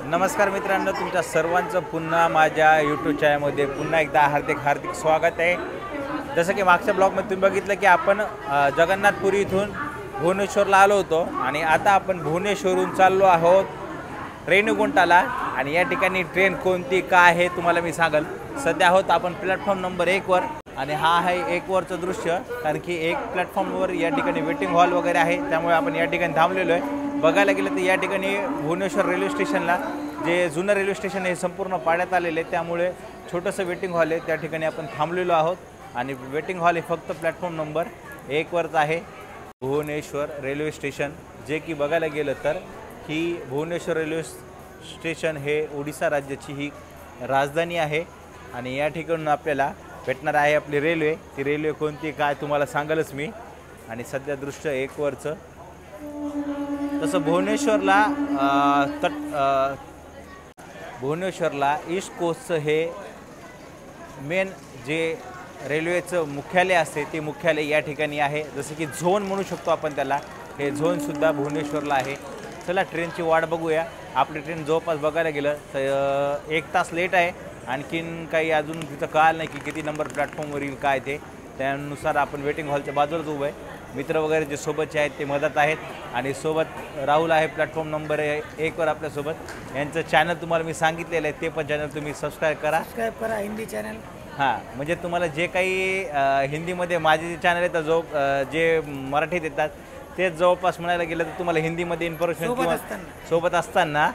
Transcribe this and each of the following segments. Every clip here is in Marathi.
नमस्कार मित्रांनो, तुमच्या सर्वांचं पुन्हा माझ्या यूट्यूब चॅनलमध्ये पुन्हा एकदा हार्दिक स्वागत आहे। जसं की मागच्या ब्लॉगमध्ये तुम्ही बघितलं की आपण जगन्नाथपुरी इथून भुवनेश्वरला आलो होतो आणि आता आपण भुवनेश्वरहून चाललो आहोत रेणीगुंटाला। आणि या ठिकाणी ट्रेन कोणती काय आहे तुम्हाला मी सांगेल। सध्या आहोत आपण प्लॅटफॉर्म नंबर 1 वर आणि हा आहे 1 वरचं दृश्य, कारण की 1 प्लॅटफॉर्मवर या ठिकाणी वेटिंग हॉल वगैरे आहे, त्यामुळे आपण या ठिकाणी थांबलेलो आहे। बघायला गेलं तर या ठिकाणी भुवनेश्वर रेल्वे स्टेशनला जे जुनं रेल्वे स्टेशन आहे संपूर्ण पाण्यात आलेले आहे, त्यामुळे छोटंसं वेटिंग हॉल आहे, त्या ठिकाणी आपण थांबलेलो आहोत। आणि वेटिंग हॉल हे फक्त प्लॅटफॉर्म नंबर 1 वरच आहे भुवनेश्वर रेल्वे स्टेशन। जे की बघायला गेलं तर ही भुवनेश्वर रेल्वे स्टेशन हे ओडिशा राज्याची ही राजधानी आहे। आणि या ठिकाणून आपल्याला भेटणार आहे आपली रेल्वे। ती रेल्वे कोणती काय तुम्हाला सांगालच मी। आणि सध्या दृश्य 1 वरचं तसं भुवनेश्वरला ईस्ट कोस्टचं हे मेन जे रेल्वेचं मुख्यालय असते ते मुख्यालय या ठिकाणी आहे। जसं की झोन म्हणू शकतो आपण त्याला, हे झोनसुद्धा भुवनेश्वरला आहे। चला ट्रेनची वाट बघूया। आपली ट्रेन जवळपास बघायला गेलं तर 1 तास लेट आहे। आणखीन काही अजून तिथं कळालं नाही की किती नंबर प्लॅटफॉर्मवर येईल काय ते, त्यानुसार आपण वेटिंग हॉलच्या बाजूलाच उभं आहे। मित्र वगैरे जे सोबतचे आहेत ते मदत आहेत आणि सोबत राहुल आहे प्लॅटफॉर्म नंबर 1 वर आपल्यासोबत। यांचं चॅनल तुम्हाला मी सांगितलेलं आहे, ते पण चॅनल तुम्ही सबस्क्राईब करा हिंदी चॅनल। हां, म्हणजे तुम्हाला जे काही हिंदीमध्ये माझे जे चॅनल येतात जो जे मराठीत येतात तेच जवळपास म्हणायला गेलं तर तुम्हाला हिंदीमध्ये इन्फॉर्मेशन किंवा सोबत असताना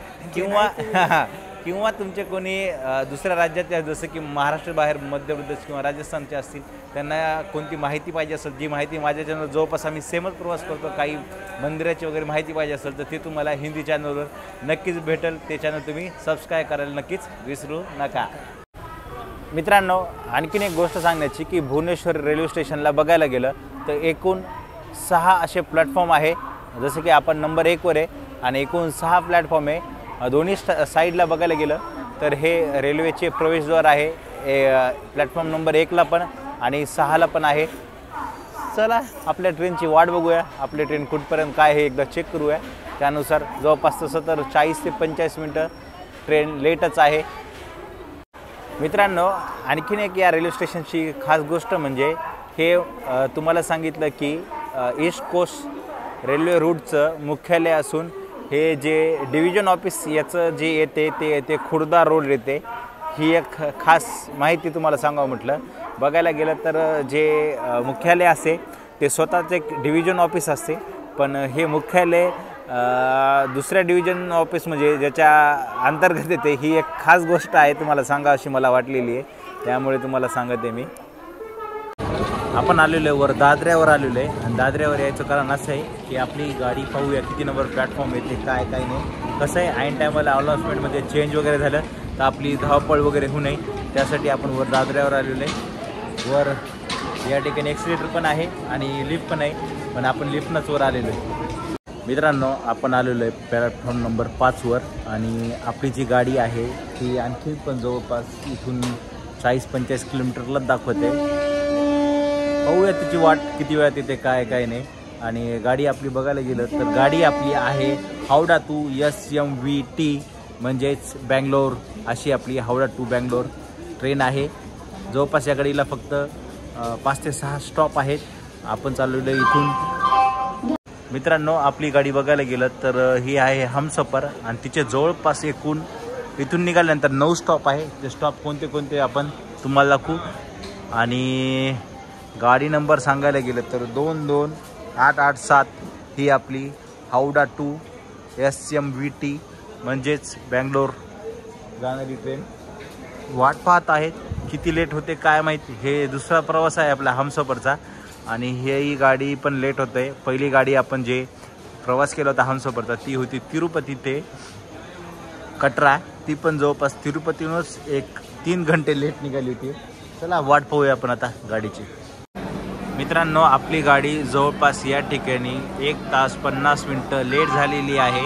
किंवा तुमचे कोणी दुसऱ्या राज्यात जसं की महाराष्ट्र बाहेर मध्य प्रदेश किंवा राजस्थानचे असतील त्यांना कोणती माहिती पाहिजे असेल, जी माहिती माझ्या चॅनलवर जवळपास आम्ही सेमच प्रवास करतो, काही मंदिराची वगैरे माहिती पाहिजे असेल तर ते तुम्हाला हिंदी चॅनलवर नक्कीच भेटेल। ते चॅनल तुम्ही सबस्क्राईब करायला नक्कीच विसरू नका। मित्रांनो, आणखीन एक गोष्ट सांगण्याची की भुवनेश्वर रेल्वे स्टेशनला बघायला गेलं तर एकूण 6 असे प्लॅटफॉर्म आहे। जसं की आपण नंबर 1 वर आहे आणि एकूण 6 प्लॅटफॉर्म आहे। दोन्ही साईडला बघायला गेलं तर हे रेल्वेचे प्रवेशद्वार आहे, प्लॅटफॉर्म नंबर 1 ला पण आणि 6 ला पण आहे। चला आपल्या ट्रेनची वाट बघूया, आपली ट्रेन कुठपर्यंत काय हे एकदा चेक करूया। त्यानुसार जवळपास तसं तर 40 ते 45 मिनटं ट्रेन लेटच आहे। मित्रांनो, आणखीन एक या रेल्वे स्टेशनची खास गोष्ट म्हणजे हे तुम्हाला सांगितलं की ईस्ट कोस्ट रेल्वे रूटचं मुख्यालय असून हे जे डिव्हिजन ऑफिस याचं जे येते ते येते खुर्दा रोड येते। ही एक खास माहिती तुम्हाला सांगावं म्हटलं। बघायला गेलं तर जे मुख्यालय असते ते स्वतःच एक डिव्हिजन ऑफिस असते, पण हे मुख्यालय दुसऱ्या डिव्हिजन ऑफिस म्हणजे ज्याच्या अंतर्गत येते, ही एक खास गोष्ट आहे तुम्हाला सांगा अशी मला वाटलेली आहे, त्यामुळे तुम्हाला सांगते मी। आपण आलेलो आहे वर दादऱ्यावर आलेलो आहे आणि दादऱ्यावर यायचं कारण असं आहे की आपली गाडी पाहूया किती नंबर प्लॅटफॉर्म येते काय नाही। कसं आहे ऐन टायमाला अनाउन्समेंटमध्ये चेंज वगैरे झालं तर आपली धावपळ वगैरे होऊ नये, त्यासाठी आपण वर दादऱ्यावर आलेलो आहे। वर या ठिकाणी एक्सिलेटर पण आहे आणि लिफ्ट पण आहे, पण आपण लिफ्टनंच वर आलेलो आहे। मित्रांनो, आपण आलेलो आहे प्लॅटफॉर्म नंबर 5 वर आणि आपली जी गाडी आहे ती आणखी पण जवळपास इथून 40-45 किलोमीटरलाच दाखवते। पाहूया तिची वाट किती वेळात येते काय नाही। आणि गाडी आपली बघायला गेलं तर गाडी आपली आहे हावडा टू SMVT म्हणजेच बँगलोर, अशी आपली हावडा टू बँगलोर ट्रेन आहे। जवळपास या गाडीला फक्त 5 ते 6 स्टॉप आहेत। आपण चाललेलो इथून। मित्रांनो, आपली गाडी बघायला गेलं तर ही आहे हमसफर आणि तिचे जवळपास एकूण इथून निघाल्यानंतर 9 स्टॉप आहे। ते स्टॉप कोणते आपण तुम्हाला दाखवू। आणि गाडी नंबर सांगायला गेलं तर 22887 ही आपली हावडा टू SMVT म्हणजेच बँगलोर जाणारी ट्रेन वाट पाहत आहेत। किती लेट होते काय माहिती, हे दुसरा प्रवास आहे आपला हमसफरचा आणि ही गाडी पण लेट होते। पहिली गाडी आपण जे प्रवास केला होता हमसफरचा ती होती तिरुपती ते कटरा, ती पण जवळपास तिरुपतीहूनच 3 घंटे लेट निघाली होती। चला वाट पाहूया आपण आता गाडीची। मित्रांनो, आपली गाडी जवळपास या ठिकाणी 1 तास 50 मिनटं लेट झालेली आहे।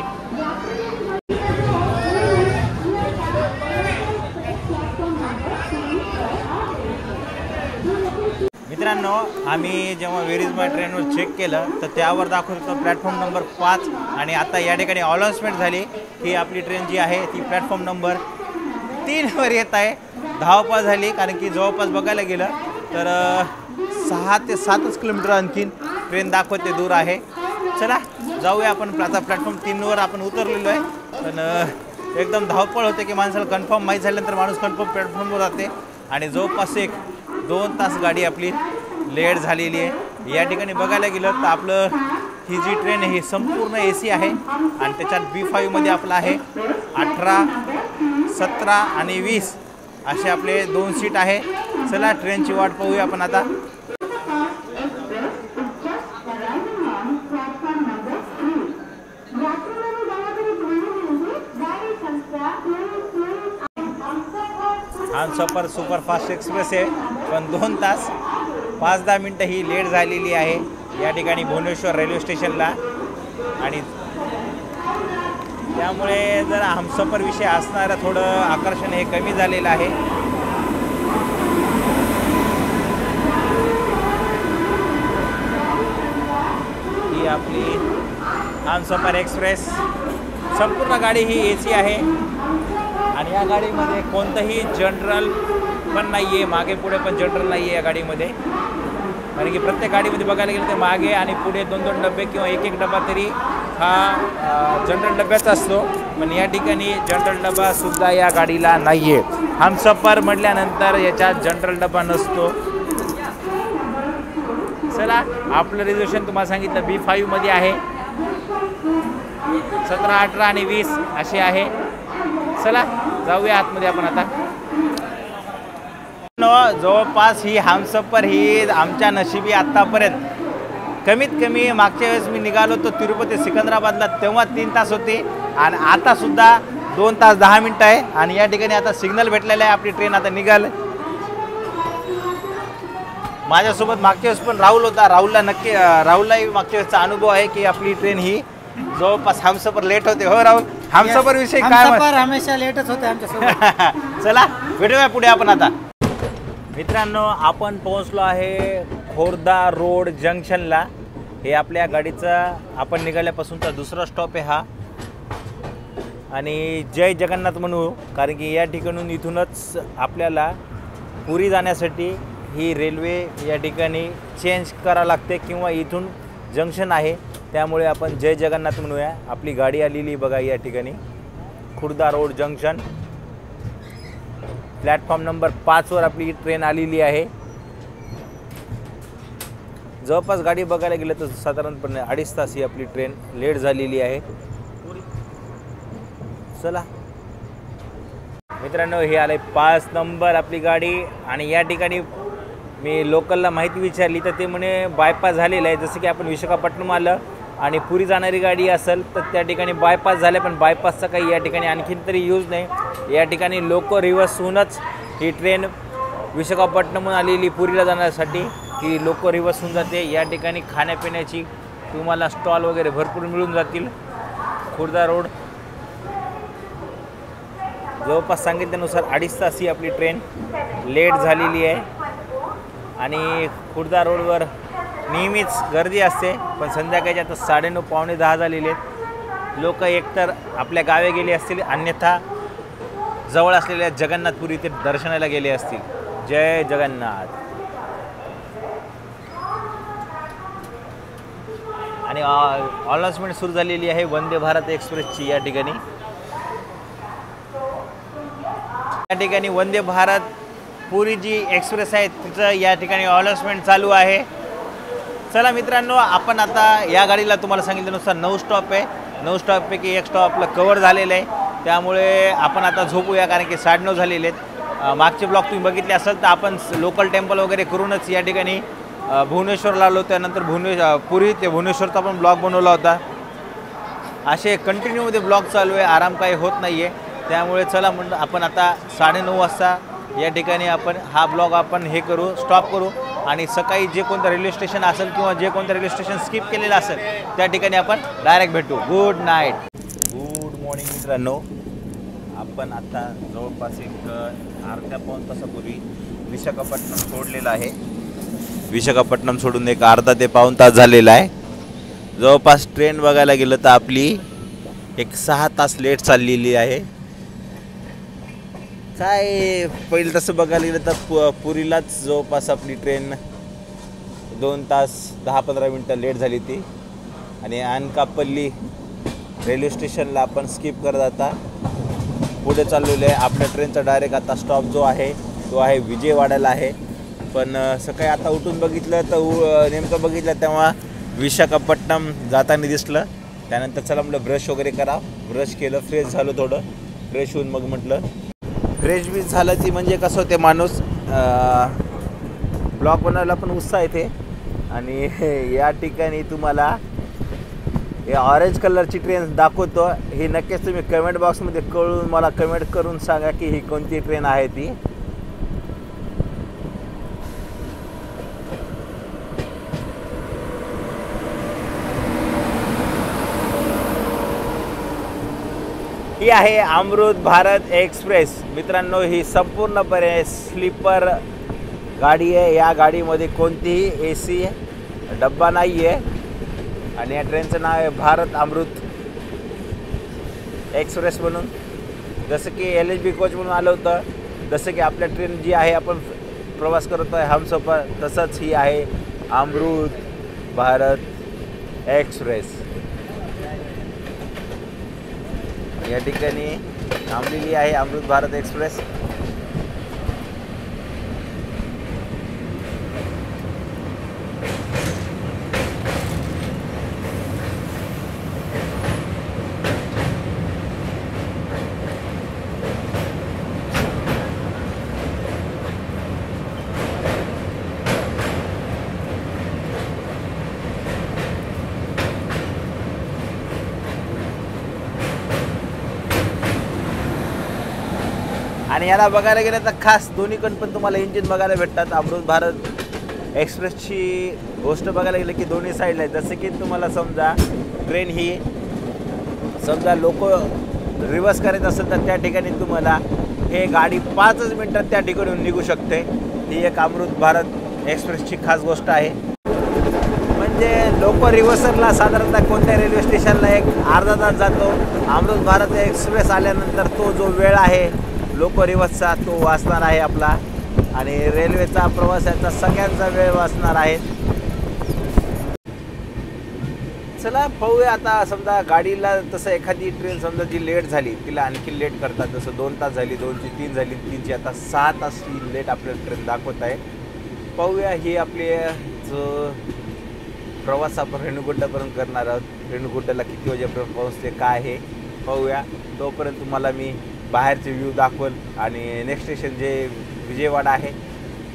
मित्रांनो, मित्रांनो, आम्ही जेव्हा वेरीज माय ट्रेनवर चेक केलं तर त्यावर दाखवत होतं प्लॅटफॉर्म नंबर 5 आणि आता या ठिकाणी अनाउन्समेंट झाली की आपली ट्रेन जी आहे ती प्लॅटफॉर्म नंबर 3वर येत आहे. धावपळ झाली कारण की जवळपास बघायला गेलं तर 6 ते 7 किलोमीटर आणखीन ट्रेन दाखवते दूर आहे. चला जाऊया आपण. आता प्लॅटफॉर्म 3वर आपण उतरलेलो आहे, पण एकदम धावपळ होते की माणसाला कन्फर्म माहीत झाल्यानंतर माणूस कन्फर्म प्लॅटफॉर्मवर जाते आणि जवळपास 1-2 तास गाडी आपली लेट झालेली आहे. या ठिकाणी बघायला गेलं तर आपलं ही जी ट्रेन आहे ही संपूर्ण AC आहे आणि त्याच्यात B5मध्ये आपलं आहे 18, 17 आणि 20 असे आपले 2 सीट आहे. चला ट्रेनची वाट पाहूया आपण आता. हमसफर सुपरफास्ट एक्सप्रेस आहे, पण 2 तास 5-10 मिनटं ही लेट झालेली आहे या ठिकाणी भुवनेश्वर रेल्वे स्टेशनला. आणि त्यामुळे जरा हमसफर विषय असणारं थोडं आकर्षण हे कमी झालेलं आहे. ही आपली हमसफर एक्सप्रेस संपूर्ण गाडी ही AC आहे आणि या गाडीमध्ये कोणतंही जनरल पण नाही आहे, मागे पुढे पण जनरल नाही आहे या गाडीमध्ये. कारण की प्रत्येक गाडीमध्ये बघायला गेलं तर मागे आणि पुढे 2-2 डबे किंवा एक डबा तरी हा जनरल डब्याचा असतो, पण या ठिकाणी जनरल डबासुद्धा या गाडीला नाही आहे. हमसफर म्हटल्यानंतर याच्यात जनरल डबा नसतो. चला आपलं रिझर्वेशन तुम्हाला सांगितलं B5मध्ये आहे. 17, 18 आणि 20 असे आहे. चला जाऊया आतमध्ये आपण आता. जवळपास ही हमसफर ही आमच्या नशिबी आत्तापर्यंत कमीत कमी मागच्या वेळेस मी निघालो तो तिरुपती सिकंदराबादला तेव्हा 3 तास होती आणि आतासुद्धा 2 तास 10 मिनटं आहे. आणि या ठिकाणी आता सिग्नल भेटलेलं आहे, आपली ट्रेन आता निघाल. माझ्यासोबत मागच्या वेळेस पण राहुल होता. राहुललाही मागच्या वेळेसचा अनुभव आहे की आपली ट्रेन ही जवळपास हमसफर लेट होते. हो राहुल, हमसफर विषयी काय? हमसफर हमेशा लेटच होते आमच्यासोबत. चला भेटूया पुढे आपण आता. मित्रांनो, आपण पोहोचलो आहे खोर्दा रोड जंक्शनला. हे आपल्या गाडीचा आपण निघाल्यापासूनचा दुसरा स्टॉप आहे हा. आणि जय जगन्नाथ म्हणू, कारण की या ठिकाणून इथूनच आपल्याला पुरी जाण्यासाठी ही रेल्वे या ठिकाणी चेंज करावं लागते किंवा इथून जंक्शन आहे, त्यामुळे आपण जय जगन्नाथ म्हणूया. आपली गाडी आलेली बघा या ठिकाणी Khurda road junction. Platform number 5वर आपली ट्रेन आलेली आहे. जवळपास गाडी बघायला गेलं तर साधारणपणे 2.5 तास ही आपली ट्रेन लेट झालेली आहे. चला मित्रांनो, हे आले 5 नंबर आपली गाडी. आणि या ठिकाणी मी लोकलला माहिती विचारली तर ते म्हणे बायपास झालेलं आहे. जसं की आपण विशाखापट्टणम आलं आणि पुरी जाणारी गाडी असेल तर त्या ठिकाणी बायपास झाले, पण बायपासचा काही या ठिकाणी आणखीन तरी यूज नाही. या ठिकाणी लोक रिव्हर्स होऊनच ही ट्रेन विशाखापट्टणमहून आलेली पुरीला जाण्यासाठी ही लोक रिव्हर्स होऊन जाते. या ठिकाणी खाण्यापिण्याची तुम्हाला स्टॉल वगैरे भरपूर मिळून जातील. खुर्दा रोड जवळपास सांगितल्यानुसार 2.5 तास ही आपली ट्रेन लेट झालेली आहे. आणि खुर्दा रोडवर नेहमीच गर्दी असते, पण संध्याकाळच्या आता 9:30 पावणे 10 झालेले आहेत. लोक एकतर आपल्या गावे गेले असतील, अन्यथा जवळ असलेल्या जगन्नाथपुरी ते दर्शनाला गेले असतील. जय जगन्नाथ. आणि अनाउन्समेंट सुरू झालेली आहे वंदे भारत एक्सप्रेसची. या ठिकाणी वंदे भारत पुरी जी एक्सप्रेस आहे तिचं या ठिकाणी अनाउन्समेंट चालू आहे. चला मित्रांनो, आपण आता या गाडीला तुम्हाला सांगितल्यानुसार 9 स्टॉप आहे. 9 स्टॉपपैकी 1 स्टॉप आपलं कवर झालेलं आहे, त्यामुळे आपण आता झोपूया कारण की 9:30 झालेले आहेत. मागचे ब्लॉग तुम्ही बघितले असेल तर आपण लोकल टेम्पल वगैरे करूनच या ठिकाणी भुवनेश्वरला आलो. त्यानंतर पुरी ते भुवनेश्वरचा पण ब्लॉग बनवला होता. असे कंटिन्यूमध्ये ब्लॉग चालू आहे, आराम काही होत नाही आहे. त्यामुळे चला म्हणलं आपण आता 9:30 वाजता या ठिकाणी आपण हा ब्लॉग आपण स्टॉप करू आणि सकाळी जे कोणतं रेल्वे स्टेशन असेल किंवा जे कोणतं रेल्वे स्टेशन स्किप केलेलं असेल त्या ठिकाणी आपण डायरेक्ट भेटू. गुड नाईट, गुड मॉर्निंग मित्रांनो. आपण आता जवळपास एक अर्ध्या पाऊण तासापूर्वी विशाखापट्टणम सोडलेलं आहे. विशाखापट्टणम सोडून एक अर्धा ते पाऊण तास झालेला आहे. जवळपास ट्रेन बघायला गेलं तर आपली एक 6 तास लेट चाललेली आहे. काय पहिलं तसं बघायला गेलं तर पुरीलाच जवळपास आपली ट्रेन 2 तास 10-15 मिनटं लेट झाली ती. आणि अनकापल्ली रेल्वे स्टेशनला आपण स्किप करत आता पुढे चाललेलो आहे. आपल्या ट्रेनचा डायरेक्ट आता स्टॉप जो आहे तो आहे विजयवाड्याला आहे. पण सकाळी आता उठून बघितलं तर नेमकं बघितलं तेव्हा विशाखापट्टणम जाताना दिसलं. त्यानंतर चला म्हटलं ब्रश वगैरे करा. ब्रश केलं, फ्रेश झालं, थोडं फ्रेश होऊन मग म्हटलं फ्रेश बी झालं ती म्हणजे कसं होते माणूस ब्लॉग बनवायला पण उत्साह येते. आणि या ठिकाणी तुम्हाला हे ऑरेंज कलरची ट्रेन दाखवतो. ही नक्कीच तुम्ही कमेंट बॉक्समध्ये कळून मला कमेंट करून सांगा की ही कोणती ट्रेन आहे ती. ही आहे अमृत भारत एक्सप्रेस. मित्रांनो, ही संपूर्णपणे स्लीपर गाडी आहे. या गाडीमध्ये कोणतीही AC डब्बा नाही आहे. आणि या ट्रेनचं नाव आहे भारत अमृत एक्सप्रेस म्हणून. जसं की LHB कोच म्हणून आलं होतं, जसं की आपल्या ट्रेन जी आहे आपण प्रवास करतो आहे हमसफर, तसंच ही आहे अमृत भारत एक्सप्रेस. या ठिकाणी थांबलेली आहे अमृत भारत एक्सप्रेस. आणि याला बघायला गेलं तर खास दोन्हीकडून पण तुम्हाला इंजिन बघायला भेटतात. अमृत भारत एक्सप्रेसची गोष्ट बघायला गेलं की दोन्ही साईडला आहे. जसं की तुम्हाला समजा ट्रेन ही समजा लोक रिवर्स करायचं असेल तर त्या ठिकाणी तुम्हाला हे गाडी 5 मिनिटात त्या ठिकाणी निघू शकते. ही एक अमृत भारत एक्सप्रेसची खास गोष्ट आहे. म्हणजे लोक रिव्हर्सरला साधारणतः कोणत्या रेल्वे स्टेशनला एक अर्धा तास जातो. अमृत भारत एक्सप्रेस आल्यानंतर तो जो वेळ आहे लोक रिवर्सचा तो वाचणार आहे आपला. आणि रेल्वेचा प्रवासाचा सगळ्यांचा वेळ वाचणार आहे. चला पाहूया आता. समजा गाडीला तसं एखादी ट्रेन समजा जी लेट झाली तिला आणखी लेट करतात. जसं 2 तास झाली, 2ची 3 झाली, 3ची आता 6 तास ही लेट आपल्याला ट्रेन दाखवत आहे. पाहूया ही आपली जो प्रवास आपण रेणुगुड्डापर्यंत करणार आहोत. रेणुगुड्डाला किती वाजेपर्यंत पोहोचते काय हे पाहूया. तोपर्यंत तुम्हाला मी बाहेरचे व्ह्यू दाखवल. आणि नेक्स्ट स्टेशन जे विजयवाडा आहे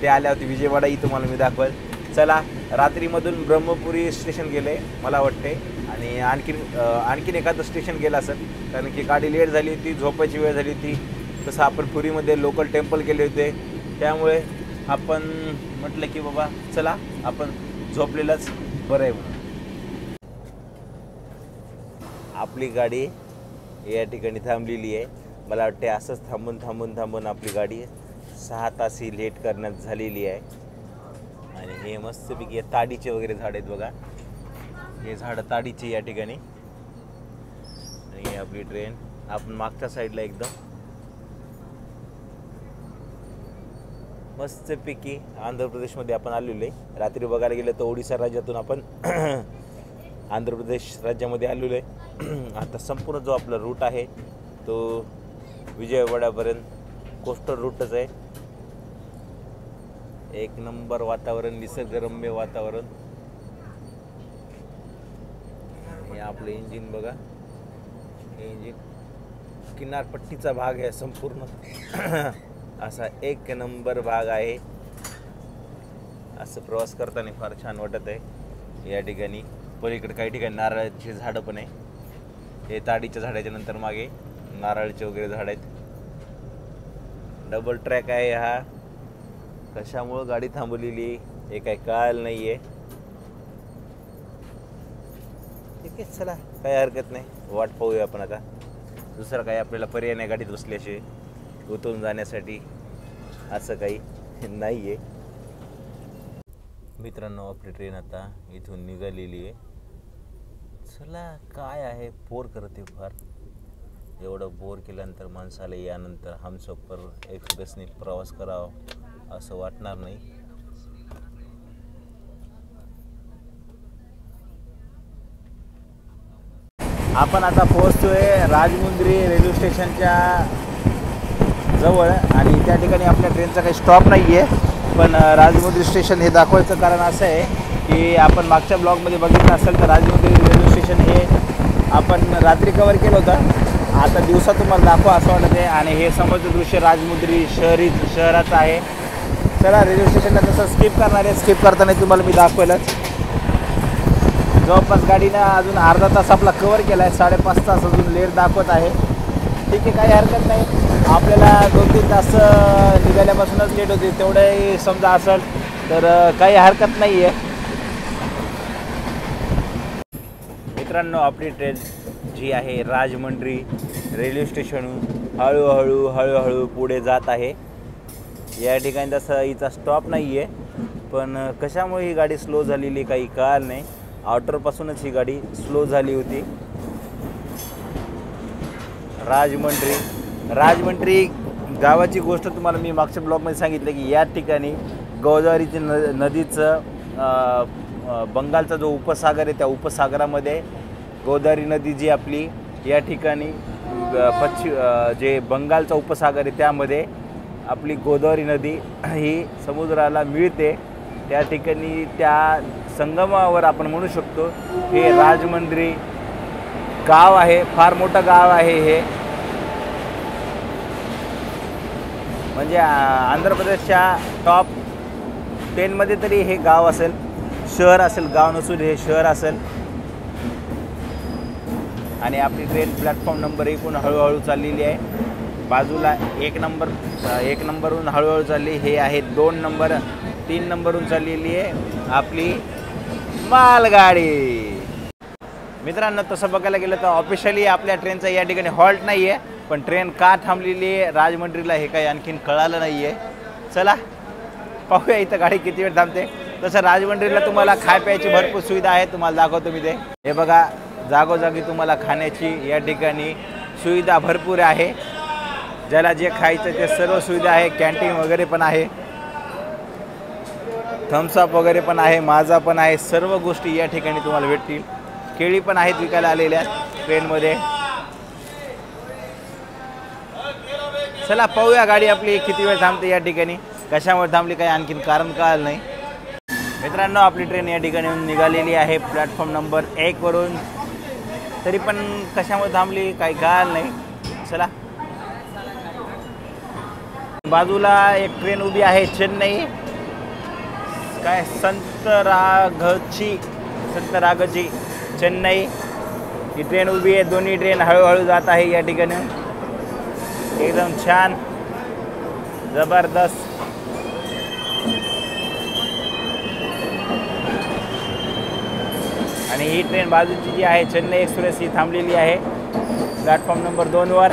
ते आल्यावरती विजयवाडाही तुम्हाला मी दाखवल. चला, रात्रीमधून ब्रह्मपुरी स्टेशन गेले मला वाटते. आणि आणखीन एखादं स्टेशन गेलं असेल कारण की गाडी लेट झाली होती, झोपायची वेळ झाली होती. तसं आपण पुरीमध्ये लोकल टेम्पल केले होते त्यामुळे आपण म्हटलं की बाबा चला आपण झोपलेलंच बरं आहे म्हणून. आपली गाडी या ठिकाणी थांबलेली आहे. मला वाटते असंच थांबून आपली गाडी 6 तास ही लेट करण्यात झालेली आहे. आणि हे मस्तपैकी ताडीचे वगैरे झाड आहेत बघा. हे झाडं ताडीचे या ठिकाणी. आणि ही आपली ट्रेन आपण मागच्या साईडला एकदम मस्तपैकी आंध्र प्रदेशमध्ये आपण आलेलो आहे. रात्री बघायला गेलं तर ओडिसा राज्यातून आपण आंध्र प्रदेश राज्यामध्ये आलेलो आहे. आता संपूर्ण जो आपला रूट आहे तो विजयवाड्यापर्यंत कोस्टल रूटच आहे. एक नंबर वातावरण, निसर्गरम्य वातावरण. हे आपलं इंजिन बघा. हे इंजिन किनारपट्टीचा भाग आहे संपूर्ण. असा एक नंबर भाग आहे. असं प्रवास करताना फार छान वाटत आहे. या ठिकाणी पलीकडे काही ठिकाणी नारळाची झाडं पण आहे. हे ताडीच्या झाडाच्या नंतर मागे नारळाचे वगैरे झाड आहेत. डबल ट्रॅक आहे हा. कशामुळं गाडी थांबवलेली हे काही कळालं नाही आहे. ठीक आहे, चला काही हरकत नाही. वाट पाहूया आपण आता. दुसरा काही आपल्याला पर्याय नाही गाडीत बसल्याशिवाय उतरून जाण्यासाठी. असं काही नाही आहे. मित्रांनो आपली ट्रेन आता इथून निघालेली आहे. चला काय आहे, बोर करते फार. एवढं बोर केल्यानंतर माणसाला यानंतर हमसफर एक्सप्रेसने प्रवास करावा असं वाटणार नाही. आपण आता पोहोचतोय राजमुंद्री रेल्वे स्टेशनच्या जवळ आणि त्या ठिकाणी आपल्या ट्रेनचा काही स्टॉप नाही आहे. पण राजमुंद्री स्टेशन हे दाखवायचं कारण असं आहे की आपण मागच्या ब्लॉगमध्ये बघितलं असेल तर राजमुंद्री रेल्वे स्टेशन हे आपण रात्री कवर केलं होतं. आता दिवसा तुम्हाला दाखवा असं वाटत आहे. आणि हे समोरचं दृश्य राजमुंद्री शहराचं आहे. चला रेल्वे स्टेशनला तसं स्किप करणार आहे. स्किप करताना तुम्हाला मी दाखवेलच. जवळपास गाडीनं अजून अर्धा तास आपला कवर केला आहे. 5.5 तास अजून लेट दाखवत आहे. ठीक आहे, काही हरकत नाही. आपल्याला 2-3 तास निघाल्यापासूनच लेट होते, तेवढंही समजा असेल तर काही हरकत नाही आहे. मित्रांनो आपली ट्रेन जी आहे राजमुंद्री रेल्वे स्टेशनहून हळूहळू पुढे जात आहे. या ठिकाणी तसं हिचा स्टॉप नाही आहे, पण कशामुळे ही गाडी स्लो झालेली काही कळलं नाही. आउटरपासूनच ही गाडी स्लो झाली होती. राजमुंद्री गावाची गोष्ट तुम्हाला मी मागच्या ब्लॉगमध्ये सांगितलं की या ठिकाणी गोदावरीची नदीचं बंगालचा जो उपसागर आहे त्या उपसागरामध्ये गोदावरी नदी जी आपली या ठिकाणी जे बंगालचा उपसागर आहे त्यामध्ये आपली गोदावरी नदी ही समुद्राला मिळते. त्या ठिकाणी त्या संगमावर आपण म्हणू शकतो हे राजमुंद्री गाव आहे. फार मोठं गाव आहे हे. म्हणजे आंध्र प्रदेशच्या टॉप 10 मध्ये तरी हे गाव असेल. शहर असेल, गाव नसून हे शहर असेल. आणि आपली ट्रेन प्लॅटफॉर्म नंबर 1 हळूहळू चाललेली आहे. बाजूला 1 नंबरहून हळूहळू चालली. हे आहे 2 नंबर, 3 नंबरहून चाललेली आहे आपली मालगाडी. मित्रांनो तसं बघायला गेलं तर ऑफिशियली आपल्या ट्रेनचा या ठिकाणी हॉल्ट नाही आहे, पण ट्रेन का थांबलेली आहे राजमुंद्रीला हे काही आणखीन कळालं नाही आहे. चला पाहूया इथं गाडी किती वेळ थांबते. तसं राजमुंद्रीला तुम्हाला खाय प्यायची भरपूर सुविधा आहे. तुम्हाला दाखवतो मी ते. हे बघा जागोजागी तुम्हाला खाण्याची या ठिकाणी सुविधा भरपूर आहे. ज्याला जे खायचं ते सर्व सुविधा आहे. कॅन्टीन वगैरे पण आहे, थम्सअप वगैरे पण आहे, माझा पण आहे. सर्व गोष्टी या ठिकाणी तुम्हाला भेटतील. केळी पण आहेत विकायला आलेल्या ट्रेनमध्ये. चला पाहूया गाडी आपली किती वेळ थांबते या ठिकाणी. कशामुळे थांबली काही आणखीन कारण कळलं नाही. मित्रांनो आपली ट्रेन या ठिकाणी निघालेली आहे प्लॅटफॉर्म नंबर 1 वरून. तरी पण कशामुळे थांबली काही कळलं नाही. चला बाजूला एक ट्रेन उभी आहे चेन्नई काय संतरागची चेन्नई ही ट्रेन उभी आहे. दोन्ही ट्रेन हळूहळू जात आहे या ठिकाणी. एकदम छान जबरदस्त. आणि ही ट्रेन बाजूची जी आहे चेन्नई एक्सप्रेस ही थांबलेली आहे प्लॅटफॉर्म नंबर 2 वर.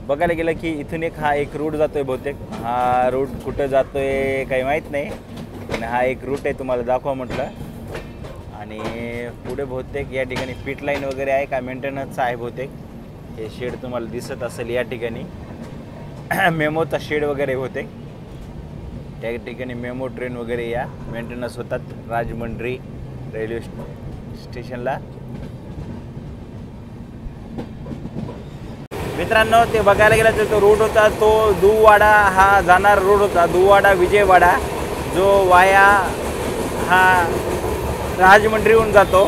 बघायला गेलं की इथून एक रूट जातोय. बहुतेक हा रूट कुठं जातोय काही माहीत नाही, पण हा एक रूट आहे तुम्हाला दाखवा म्हटलं. आणि पुढे बहुतेक या ठिकाणी पिट लाईन वगैरे आहे का मेंटेनन्सचा आहे बहुतेक. हे शेड तुम्हाला दिसत असेल या ठिकाणी मेमोचा शेड वगैरे बहुतेक. त्या ठिकाणी मेमो ट्रेन वगैरे या मेंटेनन्स होतात राजमुंद्री रेल्वे स्टेशनला. मित्रांनो ते बघायला गेला तर तो रूट होता तो दुवाडा हा जाणार रूट होता. दुवाडा विजयवाडा जो वाया हा राजमुंद्रीहून जातो.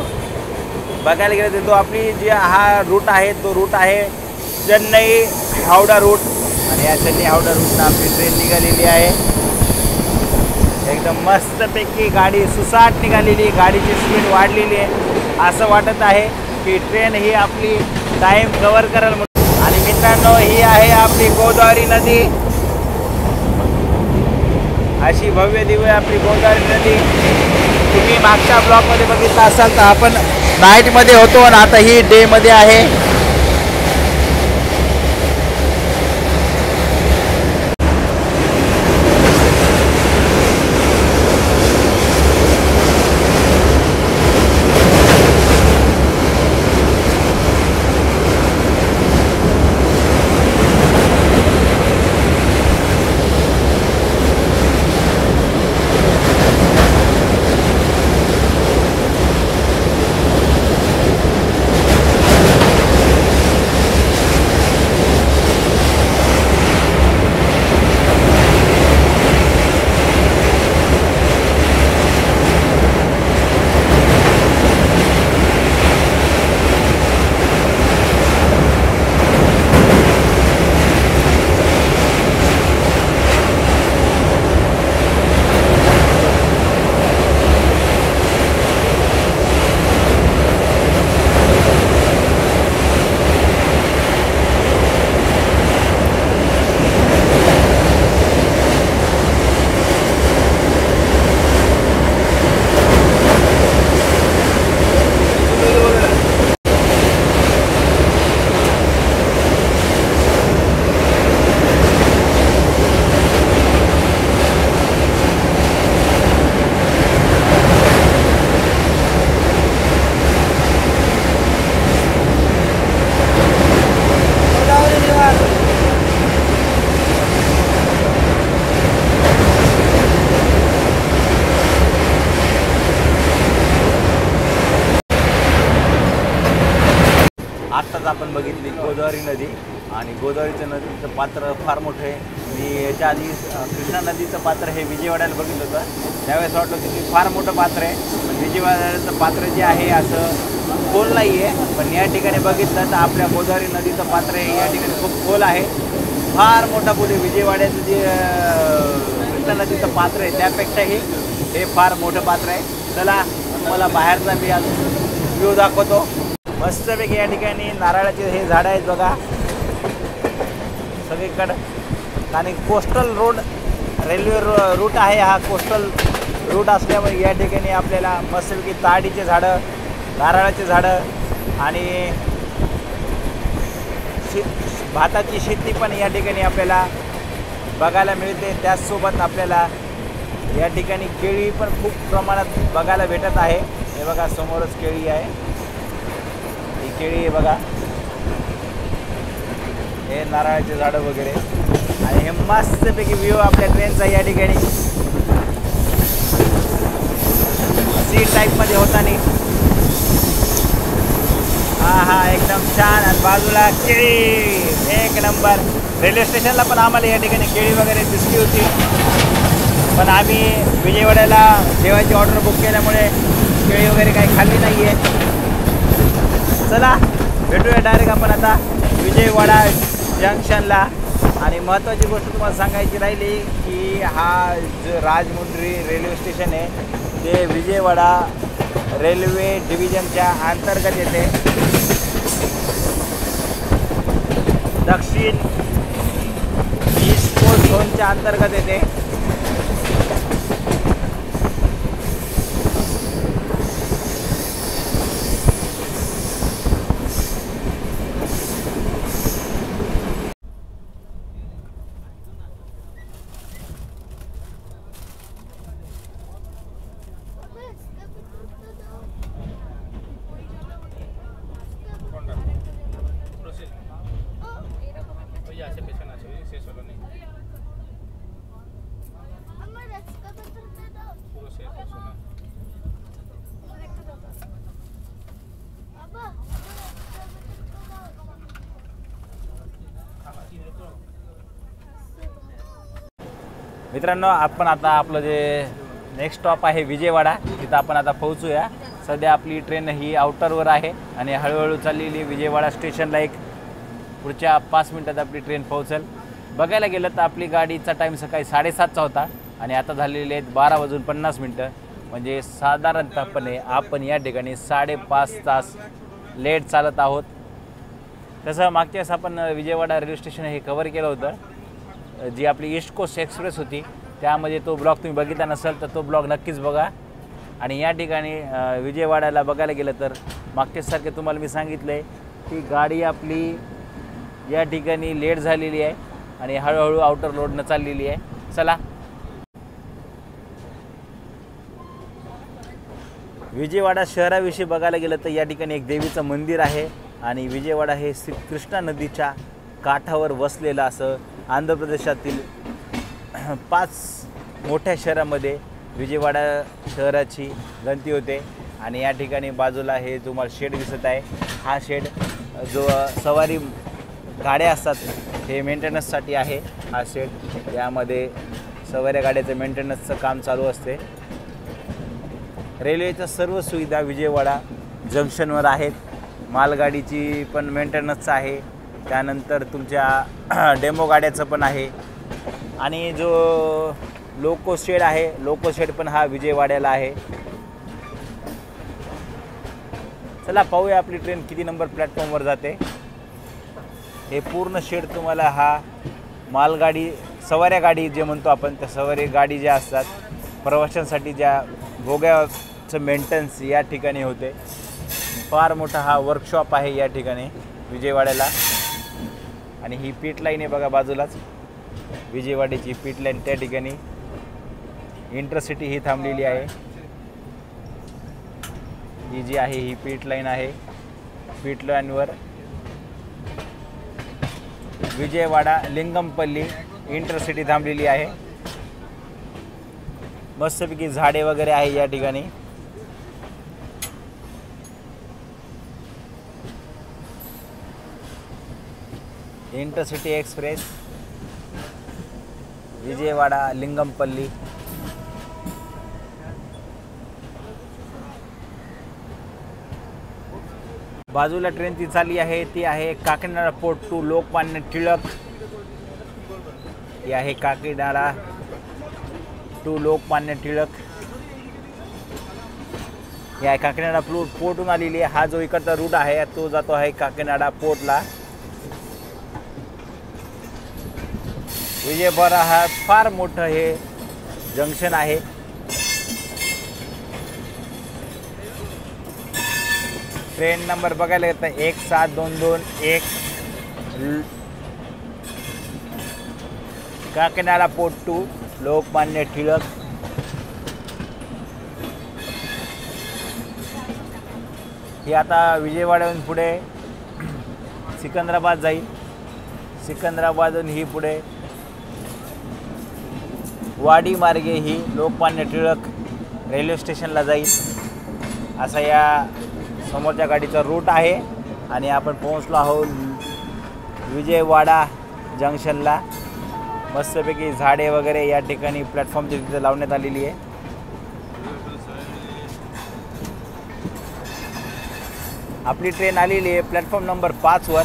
बघायला गेलं तर तो आपली जी हा रूट आहे तो रूट आहे चेन्नई हावडा रूट. आणि या चेन्नई हावडा रूटनं आपली ट्रेन निघालेली आहे. एकदम मस्तपैकी गाडी सुसाट निघालेली. गाडीची स्पीड वाढलेली आहे. असं वाटत आहे की ट्रेन ही आपली टाईम कव्हर करेल म्हणून. आणि मित्रांनो ही आहे आपली गोदावरी नदी. अशी भव्य दिव्य आपली गोदावरी नदी. तुम्ही मागच्या ब्लॉकमध्ये बघितलं असाल तर आपण नाईटमध्ये होतो आणि आता ही डेमध्ये आहे. गोदावरी नदी आणि गोदावरीचं नदीचं पात्र फार मोठं आहे. मी याच्या आधी कृष्णा नदीचं पात्र हे विजयवाड्याला बघितलं होतं, त्यावेळेस वाटलं की ते फार मोठं पात्र आहे. पण विजयवाड्याचं पात्र जे आहे असं खोल नाही आहे, पण या ठिकाणी बघितलं तर आपल्या गोदावरी नदीचं पात्र हे या ठिकाणी खूप खोल आहे. फार मोठा पूल आहे. विजयवाड्याचं जे कृष्णा नदीचं पात्र आहे त्यापेक्षाही हे फार मोठं पात्र आहे. चला तुम्हाला बाहेरचा मी अजून व्ह्यू दाखवतो. मस्तपैकी या ठिकाणी नारळाचे हे झाडं आहेत बघा सगळीकडं. आणि कोस्टल रोड रेल्वे रूट आहे हा. कोस्टल रूट असल्यामुळे या ठिकाणी आपल्याला मस्तपैकी ताडीचे झाडं, नारळाचे झाडं आणि भाताची शेती पण या ठिकाणी आपल्याला बघायला मिळते. त्याचसोबत आपल्याला या ठिकाणी केळी पण खूप प्रमाणात बघायला भेटत आहे. हे बघा समोरच केळी आहे, ही केळी आहे बघा, हे नारळाचे झाडं वगैरे. आणि हे मस्तपैकी व्ह्यू आपल्या ट्रेनचा या ठिकाणी सी टाईपमध्ये होता नाही. हा एकदम छान. आणि बाजूला केळी एक नंबर. रेल्वे स्टेशनला पण आम्हाला या ठिकाणी केळी वगैरे दिसली होती, पण आम्ही विजयवाड्याला जेवायची ऑर्डर बुक केल्यामुळे केळी वगैरे काही खाल्ली नाही आहे. चला भेटूया डायरेक्ट आपण आता विजयवाडा जंक्शनला. आणि महत्त्वाची गोष्ट तुम्हाला सांगायची राहिली की हा जो राजमुंद्री रेल्वे स्टेशन आहे ते विजयवाडा रेल्वे डिव्हिजनच्या अंतर्गत येते. दक्षिण ईस्ट कोस्ट झोनच्या अंतर्गत येते. मित्रांनो आपण आता आपलं जे नेक्स्ट स्टॉप आहे विजयवाडा, तिथं आपण आता पोहोचूया. सध्या आपली ट्रेन ही आउटरवर आहे आणि हळूहळू चाललेली विजयवाडा स्टेशनला. एक पुढच्या 5 मिनटात आपली ट्रेन पोहोचेल. बघायला गेलं तर आपली गाडीचा टाईम सकाळी 7:30चा होता आणि आता झालेले आहेत 12:50. म्हणजे साधारणतःपणे आपण या ठिकाणी 5.5 तास लेट चालत आहोत. तसं मागच्या वेळेस आपण विजयवाडा रेल्वे स्टेशन हे कव्हर केलं होतं. जी आपली ईस्ट कोस्ट एक्सप्रेस होती त्यामध्ये तो ब्लॉग तुम्ही बघितला नसेल तर तो ब्लॉग नक्कीच बघा. आणि या ठिकाणी विजयवाड्याला बघायला गेलं तर मागच्यासारखे तुम्हाला मी सांगितलं आहे की गाडी आपली या ठिकाणी लेट झालेली आहे आणि हळूहळू आउटर रोडनं चाललेली आहे. चला विजयवाडा शहराविषयी बघायला गेलं तर या ठिकाणी एक देवीचं मंदिर आहे आणि विजयवाडा हे श्री कृष्णा नदीच्या काठावर वसलेलं असं आंध्र प्रदेशातील 5 मोठ्या शहरामध्ये विजयवाडा शहराची गणती होते. आणि या ठिकाणी बाजूला हे तुम्हाला शेड दिसत आहे. हा शेड जो सवारी गाड्या असतात हे मेंटेनन्ससाठी आहे. हा शेड यामध्ये सवारी गाड्याचं मेंटेनन्सचं काम चालू असते. रेल्वेच्या सर्व सुविधा विजयवाडा जंक्शनवर आहेत. मालगाडीची पण मेंटेनन्सचं आहे, त्यानंतर तुमच्या डेमो गाड्याचं पण आहे. आणि जो लोको शेड आहे, लोको शेड पण हा विजयवाड्याला आहे. चला पाहूया आपली ट्रेन किती नंबर प्लॅटफॉर्मवर जाते. हे पूर्ण शेड तुम्हाला हा मालगाडी सवाऱ्या गाडी जे म्हणतो आपण त्या सवारी गाडी ज्या असतात प्रवाशांसाठी ज्या बोग्याचं मेंटेनन्स या ठिकाणी होते. फार मोठा हा वर्कशॉप आहे या ठिकाणी विजयवाड्याला. आणि ही पीट लाईन आहे बघा बाजूलाच विजयवाड्याची पीट लाईन. त्या ठिकाणी इंटरसिटी ही थांबलेली आहे. ही जी आहे ही पीट लाईन आहे. पीट लाईनवर विजयवाडा लिंगमपल्ली इंटरसिटी थांबलेली आहे. मस्तपैकी झाडे वगैरे आहे या ठिकाणी. Intercity express Vijayawada Lingampalli. बाजूला ट्रेन ती चालली आहे ती आहे काकीनाडा पोर्ट टू लोकमान्य टिळक. ही आहे काकीनाडा टू लोकमान्य टिळक. ही आहे काकीनाडा पोर्टहून आलेली आहे. हा जो इकडचा रूट आहे तो जातो आहे काकीनाडा पोर्टला. विजयवाडा हा फार मोठं हे जंक्शन आहे. ट्रेन नंबर बघायला येतं 1722 काकीनाडा पोर्ट टू लोकमान्य टिळक. ही आता विजयवाड्याहून पुढे सिकंदराबाद जाईल. सिकंदराबादहून ही पुढे वाडी मार्गे ही लोकमान्य टिळक रेल्वे स्टेशनला जाईल. असा या समोरच्या गाडीचा रूट आहे आणि आपण पोहोचलो आहोत विजयवाडा जंक्शनला. मस्तपैकी झाडे वगैरे या ठिकाणी प्लॅटफॉर्मची तिथे लावण्यात आलेली आहे. आपली ट्रेन आलेली आहे प्लॅटफॉर्म नंबर 5 वर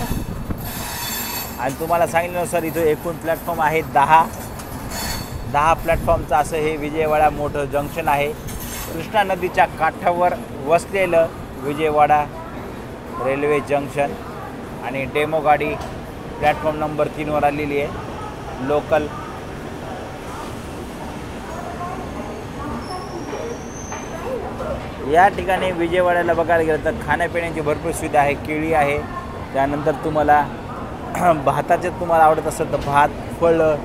आणि तुम्हाला सांगितल्यानुसार इथं एकूण प्लॅटफॉर्म आहे 10 प्लॅटफॉर्मचं असं हे विजयवाडा मोठं जंक्शन आहे. कृष्णा नदीच्या काठावर वसलेलं विजयवाडा रेल्वे जंक्शन. आणि डेमो गाडी प्लॅटफॉर्म नंबर 3 वर आलेली आहे लोकल. या ठिकाणी विजयवाड्याला बघायला गेलं तर खाण्यापिण्याची भरपूर सुविधा आहे. केळी आहे, त्यानंतर तुम्हाला भाताचे तुम्हाला आवडत असेल तर भात, फळं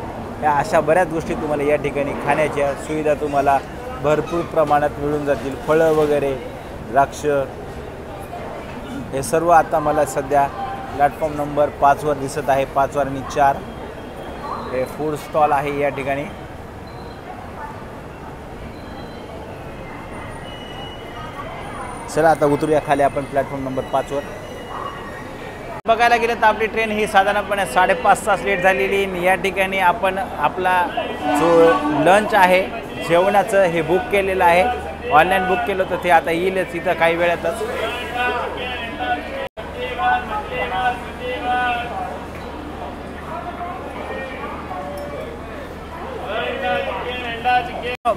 या अशा बऱ्याच गोष्टी तुम्हाला या ठिकाणी खाण्याच्या सुविधा तुम्हाला भरपूर प्रमाणात मिळून जातील. फळं वगैरे, द्राक्ष हे सर्व आता मला सध्या प्लॅटफॉर्म नंबर 5 वर दिसत आहे. 5 वर आणि 4 हे फूड स्टॉल आहे या ठिकाणी. चला आता उतरूया खाली आपण प्लॅटफॉर्म नंबर 5 वर. बघायला गेलं तर आपली ट्रेन ही साधारणपणे 5.5 तास लेट झालेली. या ठिकाणी आपण आपला जो लंच आहे जेवणाचं हे बुक केलेलं आहे. ऑनलाईन बुक केलं तर ते आता येईलच इथं काही वेळातच.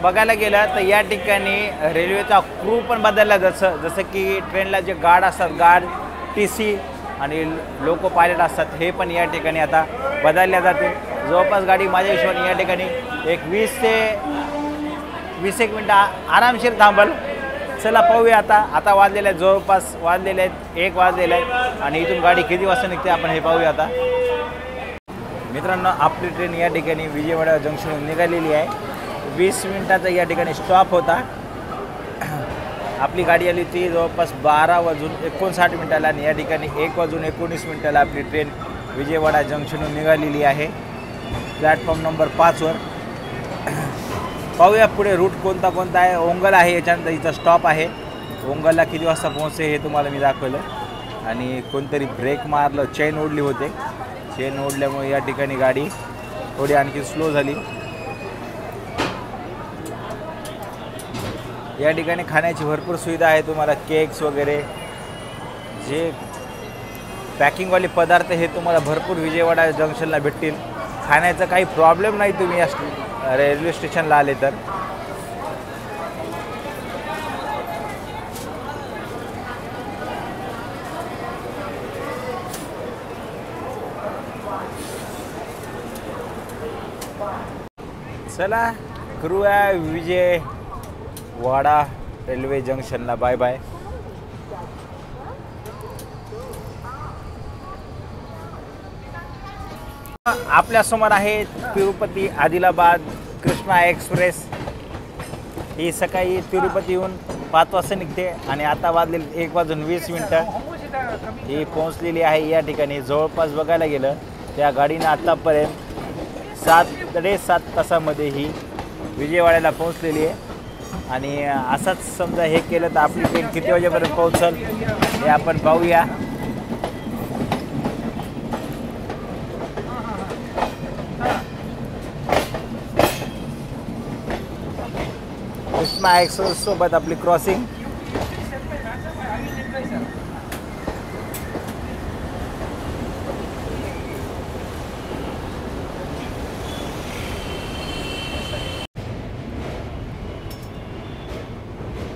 बघायला गेलं तर या ठिकाणी रेल्वेचा क्रू पण बदलला. जसं की ट्रेनला जे गार्ड असतात, गार्ड, TC आणि लोको पायलट असतात, हे पण या ठिकाणी आता बदलल्या जाते. जवळपास गाडी माझ्या हिशोबाने या ठिकाणी एक 20 ते 20 मिनटं आरामशीर थांबल. चला पाहूया आता वाजलेले आहेत, जवळपास वाजलेले आहेत 1 वाजलेले आहेत आणि इथून गाडी किती वाजता निघते आपण हे पाहूया आता. मित्रांनो, आपली ट्रेन या ठिकाणी विजयवाडा जंक्शनहून निघालेली आहे. 20 मिनटाचा या ठिकाणी स्टॉप होता. आपली गाडी आली ती जवळपास 12:59 मिनटाला आणि या ठिकाणी 1:19 आपली ट्रेन विजयवाडा जंक्शनहून निघालेली आहे प्लॅटफॉर्म नंबर 5 वर. पाहूया पुढे रूट कोणता आहे. ओंगल आहे, याच्यानंतर इथं स्टॉप आहे. ओंगलला किती वाजता पोहोचते हे तुम्हाला मी दाखवलं. आणि कोणतरी ब्रेक मारलं, चेन ओढली होते. चेन ओढल्यामुळे या ठिकाणी गाडी थोडी आणखी स्लो झाली. या ठिकाणी खाण्याची भरपूर सुविधा आहे. तुम्हाला केक्स वगैरे जे पॅकिंगवाले पदार्थ हे तुम्हाला भरपूर विजयवाडा जंक्शनला भेटतील. खाण्याचा काही प्रॉब्लेम नाही तुम्ही या रेल्वे स्टेशनला आले तर. चला करूया विजयवाडा रेल्वे जंक्शनला बाय बाय. आपल्यासमोर आहे तिरुपती आदिलाबाद कृष्णा एक्सप्रेस. ही सकाळी तिरुपतीहून 5 वाजता निघते आणि आता वाजलेले 1:20 ही पोहोचलेली आहे या ठिकाणी. जवळपास बघायला गेलं त्या गाडीनं आत्तापर्यंत 7.5 तासामध्ये ही विजयवाड्याला पोहोचलेली आहे. आणि असंच समजा हे केलं तर आपली ट्रेन किती वाजेपर्यंत पोहोचल हे आपण पाहूया. महात्मा एक्सप्रेस सोबत आपली क्रॉसिंग.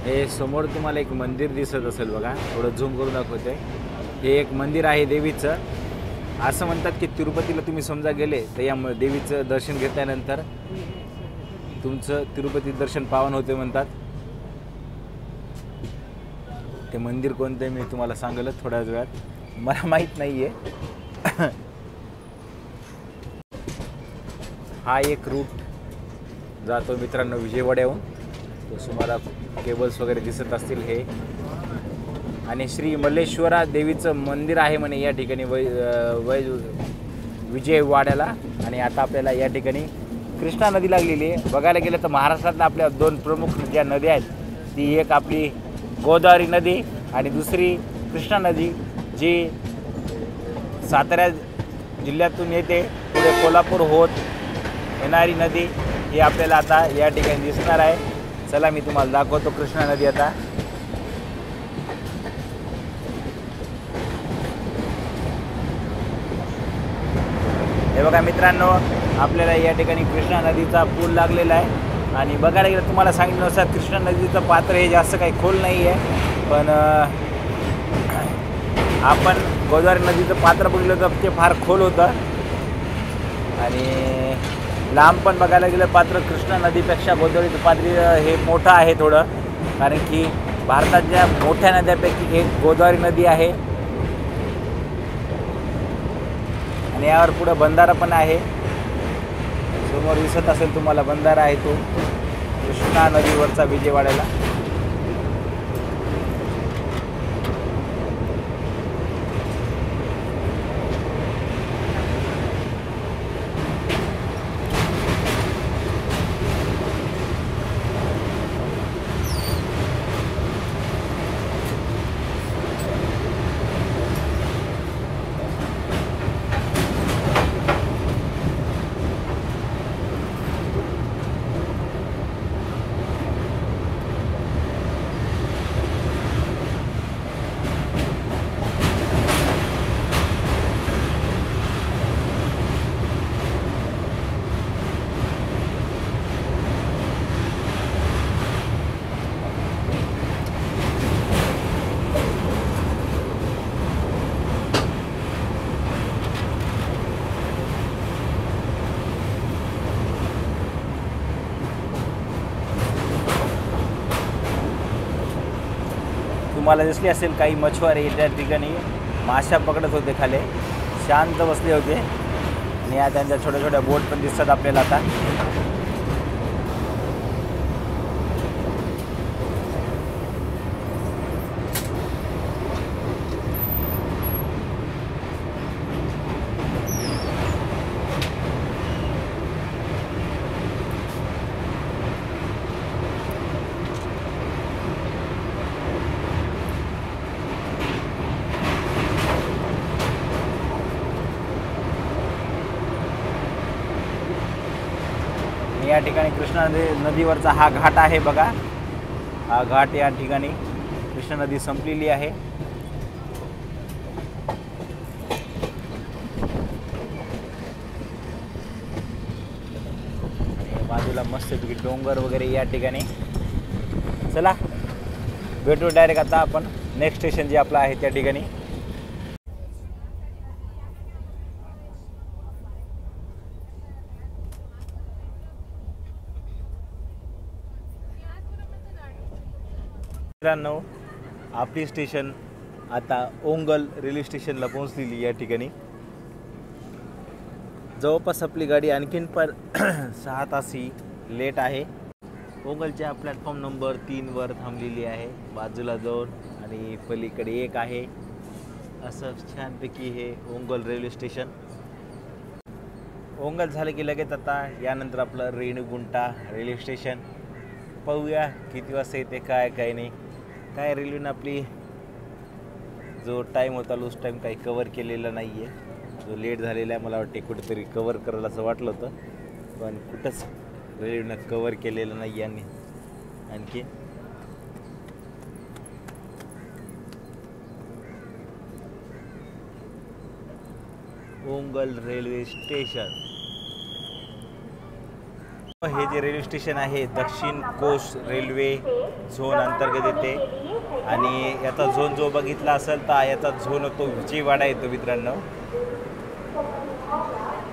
हे समोर तुम्हाला एक मंदिर दिसत असेल बघा, थोडं झूम करून दाखवते. हे एक मंदिर आहे देवीचं. असं म्हणतात की तिरुपतीला तुम्ही समजा गेले तर या देवीचं दर्शन घेतल्यानंतर तुमचं तिरुपती दर्शन पावन होते म्हणतात. ते मंदिर कोणतं आहे मी तुम्हाला सांगेल थोड्याच वेळात, मला माहीत नाही आहे. हा एक रूट जातो मित्रांनो विजयवाड्याहून. तो तुम्हाला केबल्स वगैरे दिसत असतील हे. आणि श्री मल्लेश्वरा देवीचं मंदिर आहे म्हणे या ठिकाणी विजयवाड्याला. आणि आता आपल्याला या ठिकाणी कृष्णा नदी लागलेली आहे. बघायला गेलं तर महाराष्ट्रातल्या आपल्या दोन प्रमुख ज्या नद्या आहेत, ती एक आपली गोदावरी नदी आणि दुसरी कृष्णा नदी, जी सातारा जिल्ह्यातून येते पुढे कोल्हापूर होत येणारी नदी ही आपल्याला आता या ठिकाणी दिसणार आहे. चला मी तुम्हाला दाखवतो कृष्णा नदी आता. हे बघा मित्रांनो, आपल्याला या ठिकाणी कृष्णा नदीचा पूल लागलेला आहे. आणि बघायला गेलं तुम्हाला सांगितल्यानुसार कृष्णा नदीचं पात्र हे जास्त काही खोल नाही आहे, पण आपण गोदावरी नदीचं पात्र बघितलं तर ते फार खोल होतं. आणि लांब पण बघायला गेलं पात्र कृष्णा नदीपेक्षा गोदावरीचं पात्र हे मोठं आहे थोडं, कारण की भारताच्या मोठ्या नद्यापैकी एक गोदावरी नदी आहे. आणि यावर पुढं बंधारा पण आहे. समोर दिसत असेल तुम्हाला बंधारा आहे तो कृष्णा नदीवरचा विजयवाड्याला. तुम्हाला दिसली असेल काही मच्छवारे त्या ठिकाणी माशा पकडत होते, खाली शांत बसले होते. आणि या त्यांच्या छोट्या छोट्या बोट पण दिसतात आपल्याला आता. या ठिकाणी कृष्णा नदीवरचा हा घाट आहे बघा. हा घाट या ठिकाणी कृष्णा नदी संपलेली आहे. आणि बाजूला मस्तपैकी डोंगर वगैरे या ठिकाणी. चला भेटू डायरेक्ट आता आपण नेक्स्ट स्टेशन जे आपलं आहे त्या ठिकाणी. मित्रांनो, आपली स्टेशन आता ओंगल रेल्वे स्टेशनला पोहोचलेली. या ठिकाणी जवळपास आपली गाडी आणखीन पण 6 तास ही लेट आहे. ओंगलच्या प्लॅटफॉर्म नंबर 3 वर थांबलेली आहे. बाजूला 2 आणि पलीकडे 1 आहे. असं छानपैकी हे ओंगल रेल्वे स्टेशन. ओंगल झालं की लगेच आता यानंतर आपलं रेणीगुंटा रेल्वे स्टेशन. पाहूया किती वाजता येते काय नाही. काय रेल्वेनं आपली जो टाईम होता लूज टाईम काही कवर केलेला नाही आहे. जो लेट झालेला आहे मला वाटते कुठेतरी कवर करायला असं वाटलं होतं, पण कुठंच रेल्वेनं कवर केलेलं नाही. आणि आणखी ओंगल रेल्वे स्टेशन. हे जे रेल्वे स्टेशन आहे दक्षिण कोस्ट रेल्वे झोन अंतर्गत येते आणि याचा झोन जो बघितला असेल तर याचा झोन तो विजयवाडा येतो मित्रांनो.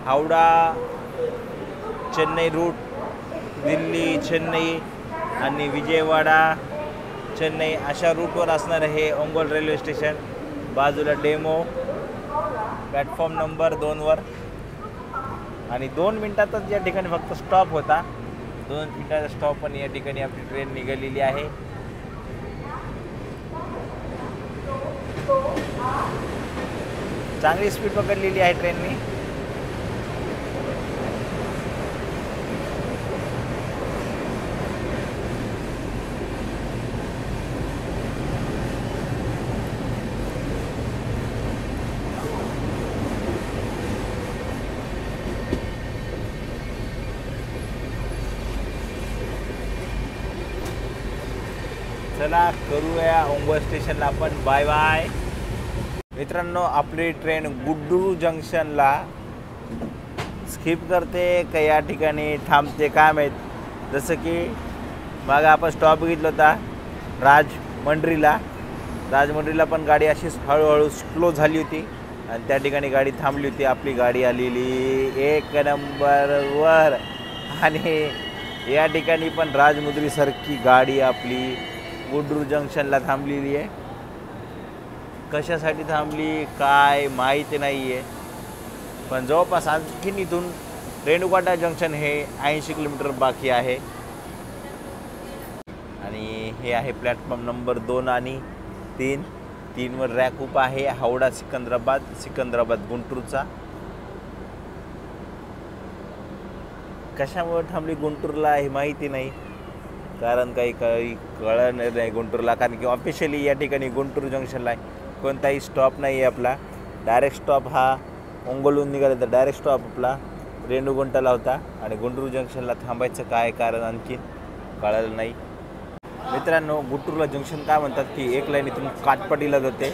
हावडा चेन्नई रूट, दिल्ली चेन्नई आणि विजयवाडा चेन्नई अशा रूटवर असणारं हे ओंगोल रेल्वे स्टेशन. बाजूला डेमो प्लॅटफॉर्म नंबर 2वर आणि 2 मिनिटातच या ठिकाणी फक्त स्टॉप होता. 2 मिनिटाचा स्टॉप पण या ठिकाणी आपली ट्रेन निघालेली आहे. चांगली स्पीड पकडलेली आहे ट्रेननी. चला करूया ओंगोल स्टेशनला आपण बाय बाय. मित्रांनो आपली ट्रेन गुड्डूर जंक्शनला स्किप करते का या ठिकाणी थांबते काय माहीत. जसं की मागं आपण स्टॉप बघितला होता राजमंड्रीला पण गाडी अशीच हळूहळू स्लो झाली होती आणि त्या ठिकाणी गाडी थांबली होती. आपली गाडी आलेली 1 नंबरवर आणि या ठिकाणी पण राजमुंद्रीसारखी गाडी आपली गुड्डूर जंक्शनला थांबलेली आहे. कशासाठी थांबली काय माहिती नाही आहे पण जवळपास आणखीन इथून रेणुकाटा जंक्शन हे 80 किलोमीटर बाकी आहे. आणि हे आहे प्लॅटफॉर्म नंबर 2 आणि 3वर रॅक उप आहे हावडा सिकंदराबाद गुंटूरचा. कशामुळे थांबली गुंटूरला हे माहिती नाही कारण काही कळलं नाही गुंटूरला. कारण की ऑफिशियली या ठिकाणी गुंटूर जंक्शनला कोणताही स्टॉप नाही आहे आपला. डायरेक्ट स्टॉप हा ओंगोलहून निघाला तर डायरेक्ट स्टॉप आपला रेणुगुंटाला होता आणि गुंटूर जंक्शनला थांबायचं काय कारण आणखी कळलं नाही. मित्रांनो गुंटूरला जंक्शन काय म्हणतात की एक लाईन इथून काटपटीला जाते.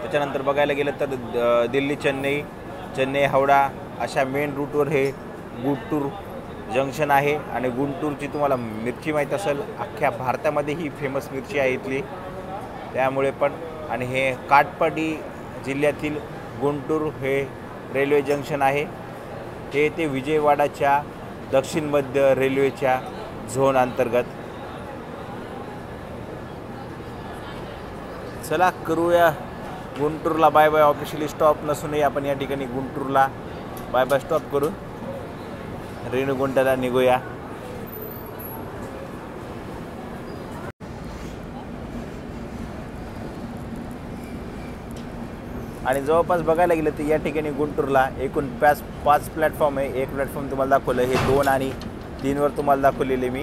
त्याच्यानंतर बघायला गेलं तर दिल्ली चेन्नई हावडा अशा मेन रूटवर हे गुंटूर जंक्शन आहे. आणि गुंटूरची तुम्हाला मिरची माहीत असेल अख्ख्या भारतामध्ये ही फेमस मिरची आहे इथली त्यामुळे पण. आणि हे काटपाडी जिल्ह्यातील गुंटूर हे रेल्वे जंक्शन आहे. ते विजयवाडाच्या दक्षिण मध्य रेल्वेच्या झोन अंतर्गत. चला करूया गुंटूरला बाय बाय. ऑफिशियली स्टॉप नसूनही आपण या ठिकाणी गुंटूरला बाय बाय स्टॉप करून रेणुगुंटाला निघूया. आणि जवळपास बघायला गेलं तर या ठिकाणी गुंटूरला एकूण 5 प्लॅटफॉर्म आहे. एक प्लॅटफॉर्म तुम्हाला दाखवलं हे 2 आणि 3वर तुम्हाला दाखवलेले मी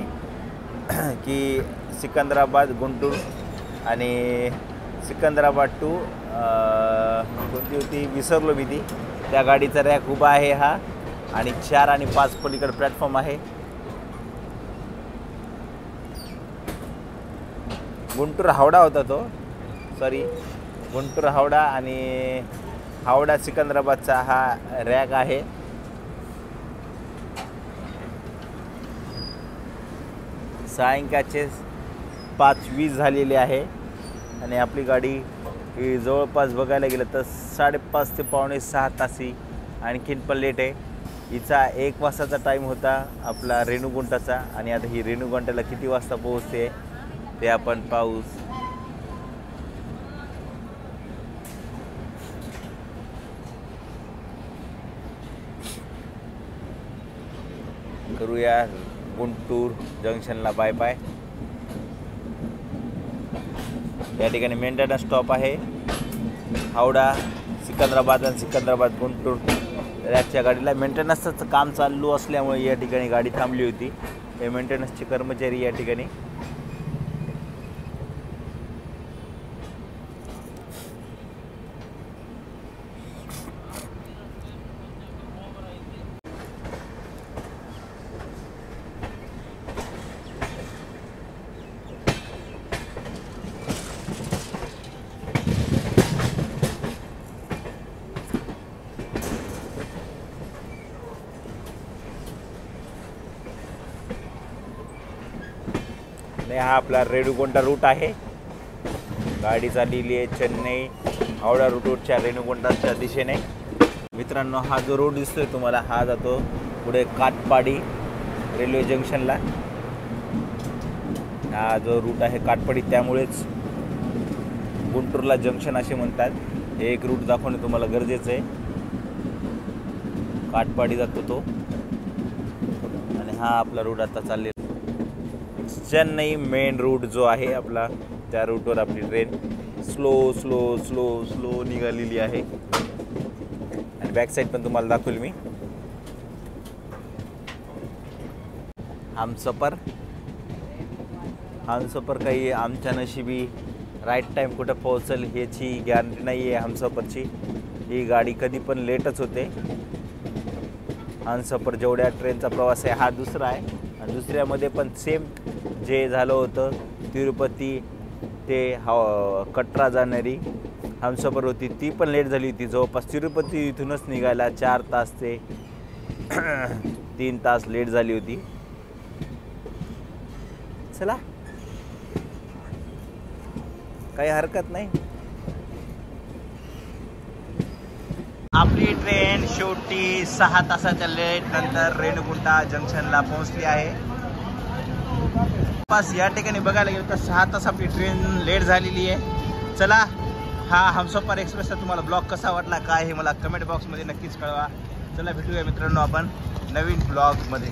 की सिकंदराबाद गुंटूर आणि सिकंदराबाद टू कोणती होती विसरलो मी ती. त्या गाडीचा रॅक उभा आहे हा आणि 4 आणि 5 पलीकडे प्लॅटफॉर्म आहे. गुंटूर हावडा होता तो गुंटूर हावडा आणि हावडा सिकंदराबादचा हा रॅक आहे. सायंकाळचे 5:20 झालेले आहे आणि आपली गाडी ही जवळपास बघायला गेलं तर 5:30 ते 5:45 तास ही आणखीन पण लेट आहे. हिचा 1 वाजताचा टाईम होता आपला रेणुगुंटाचा आणि आता ही रेणुगुंटाला किती वाजता पोहोचते ते आपण पाहू. करूया गुंटूर जंक्शनला बाय बाय. या ठिकाणी मेंटेनन्स स्टॉप आहे हावडा सिकंदराबाद आणि सिकंदराबाद गुंटूर रॅकच्या गाडीला मेंटेनन्सचं काम चालू असल्यामुळे या ठिकाणी गाडी थांबली होती. हे मेंटेनन्सचे कर्मचारी या ठिकाणी. आणि हा आपला रेणुगुंटा रूट आहे. गाडी चाललेली आहे चेन्नई हावडा रूटच्या रेणुगुंटाच्या दिशेने. मित्रांनो, हा जो रोड दिसतोय तुम्हाला हा जातो पुढे काटपाडी रेल्वे जंक्शनला. हा जो रूट आहे काटपाडी, त्यामुळेच गुंटूरला जंक्शन असे म्हणतात. हे एक रूट दाखवणे तुम्हाला गरजेचं आहे. काटपाडी जातो तो, आणि हा आपला रूट आता चाललेला चेन्नई मेन रूट जो आहे आपला, त्या रूटवर आपली train slow slow slow slow निघालेली आहे. आणि बॅक साईड पण तुम्हाला दाखवेल मी. हमसफर काही आमच्या नशिबी राईट टाईम कुठं पोहोचेल ह्याची गॅरंटी नाही आहे. हमसफरची ही गाडी कधी पण लेटच होते. हमसफर जेवढ्या ट्रेनचा प्रवास आहे हा दुसरा आहे, आणि दुसऱ्यामध्ये पण सेम जे झालं होतं तिरुपती ते कटरा जाणारी हमसफर होती, ती पण लेट झाली होती. जवळपास तिरुपती इथूनच निघायला 4 तास ते 3 तास लेट झाली होती. चला, काही हरकत नाही. आपली ट्रेन शेवटी 6 तासाच्या लेट नंतर रेणुगुंटा जंक्शनला पोहोचली आहे. बस या ठिकाणी बघायला गेलं तर 6 तास आपली ट्रेन लेट झालेली आहे. चला, हा हमसफर एक्सप्रेसचा तुम्हाला ब्लॉग कसा वाटला काय हे मला कमेंट बॉक्समध्ये नक्कीच कळवा. चला, भेटूया मित्रांनो आपण नवीन ब्लॉगमध्ये.